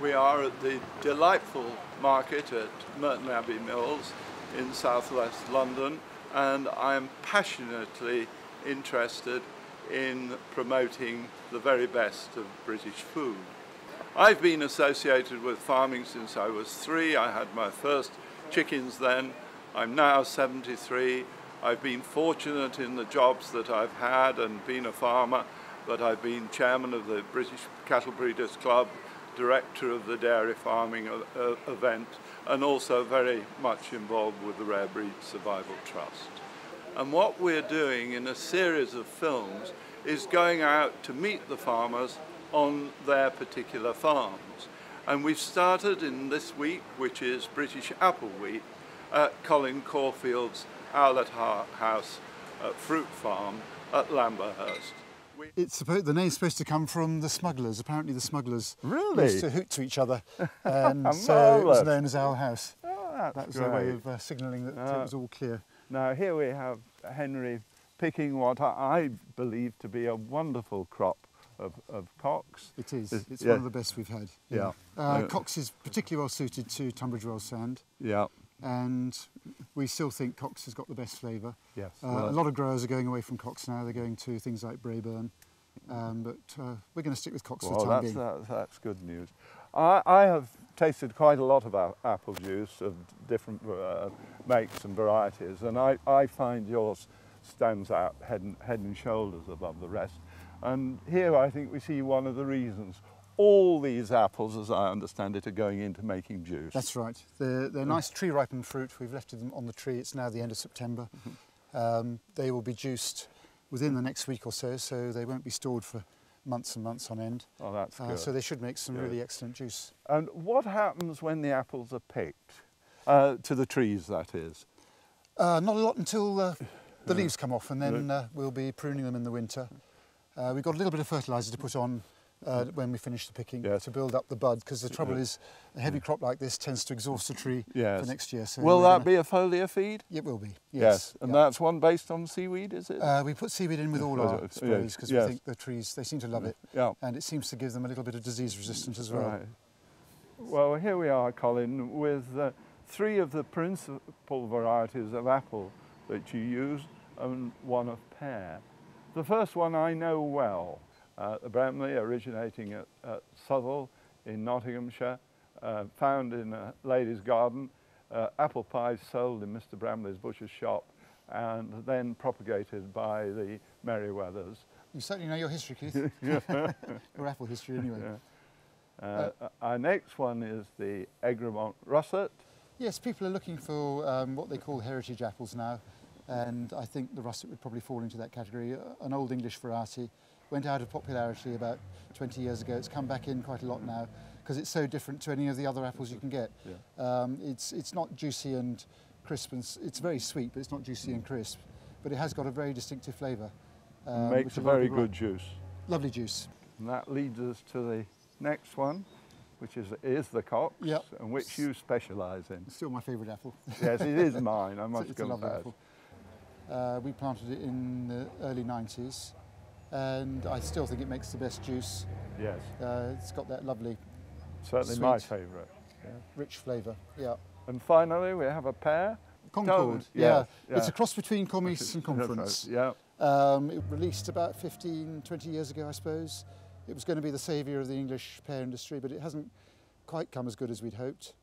We are at the delightful market at Merton Abbey Mills in southwest London, and I'm passionately interested in promoting the very best of British food. I've been associated with farming since I was 3. I had my first chickens then. I'm now 73. I've been fortunate in the jobs that I've had and been a farmer, but I've been chairman of the British Cattle Breeders Club, director of the dairy farming event, and also very much involved with the Rare Breed Survival Trust. And what we're doing in a series of films is going out to meet the farmers on their particular farms. And we've started in this week, which is British Apple Week, at Colin Corfield's Owlet House fruit farm at Lamberhurst. The name's supposed to come from the smugglers. Apparently the smugglers really used to hoot to each other, and so it was known as Owl House. Oh, that was their way of signalling that it was all clear. Now here we have Henry picking what I believe to be a wonderful crop of cocks. It is. It's one of the best we've had. Yeah. Cocks is particularly well suited to Tunbridge Wells sand. Yeah. And we still think Cox has got the best flavour. Yes. A lot of growers are going away from Cox now. They're going to things like Braeburn, but we're going to stick with Cox for the time being. That's good news. I have tasted quite a lot of apple juice of different makes and varieties, and I find yours stands out head and shoulders above the rest. And here I think we see one of the reasons. All these apples, as I understand it, are going into making juice. That's right. They're nice tree-ripened fruit. We've left them on the tree. It's now the end of September. They will be juiced within the next week or so, so they won't be stored for months and months on end. Oh, that's good. So they should make some really excellent juice. And what happens when the apples are picked? To the trees, that is? Not a lot until the leaves come off, and then we'll be pruning them in the winter. We've got a little bit of fertiliser to put on when we finish the picking to build up the bud, because the trouble is a heavy crop like this tends to exhaust the tree for next year. So will that be a foliar feed? It will be, yes. And that's one based on seaweed, is it? We put seaweed in with all our sprays because we think the trees, they seem to love it, and it seems to give them a little bit of disease resistance as well. Right. Well, here we are, Colin, with 3 of the principal varieties of apple that you use and 1 of pear. The first one I know well. The Bramley, originating at Southwell in Nottinghamshire, found in a lady's garden, apple pies sold in Mr. Bramley's butcher's shop, and then propagated by the Merryweathers. You certainly know your history, Keith. Your apple history, anyway. Our next one is the Egremont Russet. Yes, people are looking for what they call heritage apples now, and I think the russet would probably fall into that category. An old English variety. Went out of popularity about 20 years ago. It's come back in quite a lot now because it's so different to any of the other apples you can get. It's not juicy and crisp, and it's very sweet, but it's not juicy and crisp. But it has got a very distinctive flavour. Makes a very good juice. Lovely juice. And that leads us to the next one, which is the Cox, and which you specialise in. It's still my favourite apple. Yes, it is mine, I must confess. It's a lovely apple. We planted it in the early 90s. And I still think it makes the best juice. Yes. It's got that lovely, certainly sweet, my favourite. Rich flavour. Yeah. And finally, we have a pear. Concord. It's a cross between Commies and Conference. It released about 15, 20 years ago, I suppose. It was going to be the saviour of the English pear industry, but it hasn't quite come as good as we'd hoped.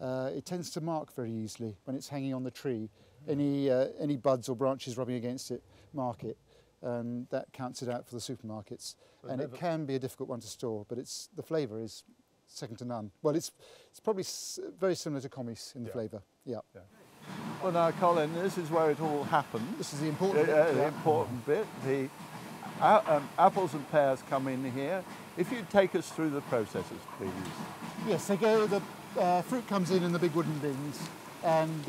It tends to mark very easily when it's hanging on the tree. Any buds or branches rubbing against it mark it. And that counts it out for the supermarkets. And it can be a difficult one to store, but the flavour is second to none. Well, it's probably very similar to Commies in the flavour. Well, now, Colin, this is where it all happens. This is the important bit. The important bit. The apples and pears come in here. If you'd take us through the processes, please. Yes, the fruit comes in the big wooden bins and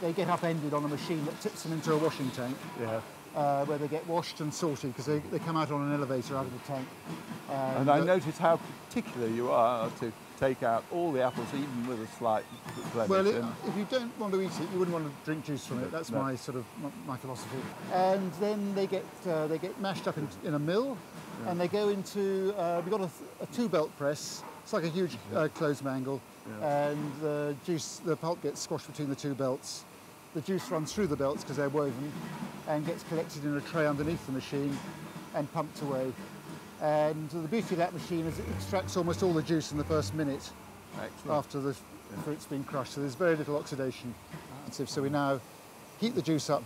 they get upended on a machine that tips them into a washing tank. Where they get washed and sorted because they come out on an elevator out of the tank. And I notice how particular you are to take out all the apples, even with a slight blemish. Well, if you don't want to eat it, you wouldn't want to drink juice from it. That's my philosophy. And then they get mashed up in a mill, and they go into. We've got a 2-belt press It's like a huge closed mangle, and the pulp gets squashed between the two belts. The juice runs through the belts because they're woven and gets collected in a tray underneath the machine and pumped away. And the beauty of that machine is it extracts almost all the juice in the first minute after the fruit's been crushed. So there's very little oxidation. So we now heat the juice up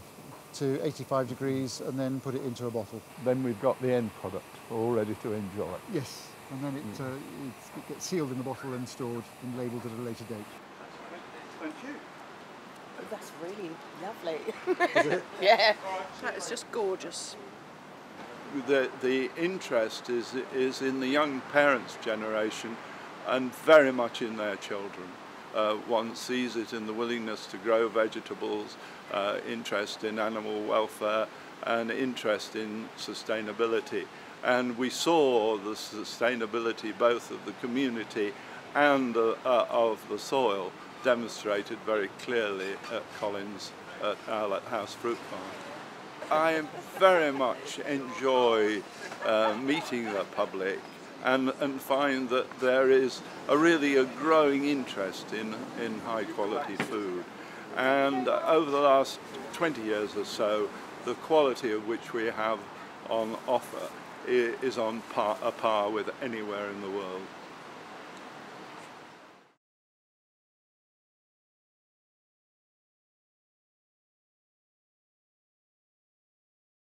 to 85 degrees and then put it into a bottle. Then we've got the end product all ready to enjoy. Yes, and then it gets sealed in the bottle and stored and labelled at a later date. Thank you. That's really lovely. Is it? Yeah, that is just gorgeous. The interest is in the young parents' generation and very much in their children. One sees it in the willingness to grow vegetables, interest in animal welfare, and interest in sustainability. And we saw the sustainability both of the community and of the soil demonstrated very clearly at Colin's at Owlets Fruit Farm. I very much enjoy meeting the public and find that there is really a growing interest in high quality food. And over the last 20 years or so, the quality of which we have on offer is on a par with anywhere in the world.